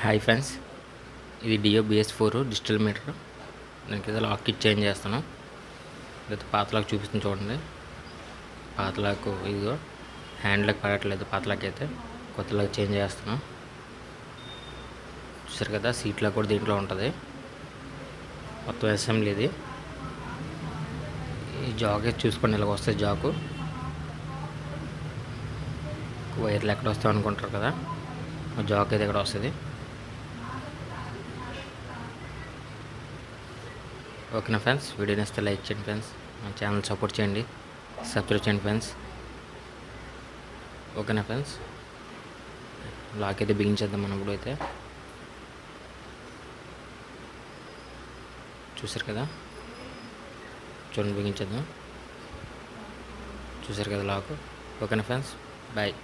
Hi friends, ఇది డియో BS4 digital meter. దానికి ఏదో లాక్ కిట్ చేంజ్ చేస్తాను. లేదా పాత లాక్ చూపిస్తుంది చూడండి. పాత లాక్ ఇదిగో హ్యాండ్లకు పడట్లేదు. పాత లాక్ అయితే కొత్త లాక్ చేంజ్ చేస్తాను. చూసారు కదా, సీట్ లాక్ కూడా దీంట్లో ఉంటుంది. మొత్తం అసెంబ్లీ ఇది. ఈ జాక్ చూసుకోండి, ఇలాగ వస్తుంది జాకు. వైర్లు ఎక్కడ వస్తాయి అనుకుంటారు కదా, జాక్ అయితే ఇక్కడ వస్తుంది. ఓకేనా ఫ్రెండ్స్, వీడియో నచ్చితే లైక్ చేయండి ఫ్రెండ్స్, మా ఛానల్ సపోర్ట్ చేయండి, సబ్స్క్రైబ్ చేయండి ఫ్రెండ్స్. ఓకేనా ఫ్రెండ్స్, లాక్ అయితే బిగించేద్దాం మనం ఇప్పుడు. అయితే చూసారు కదా, చూడండి బిగించేద్దాం. చూసారు కదా లాక్. ఓకేనా ఫ్రెండ్స్, బాయ్.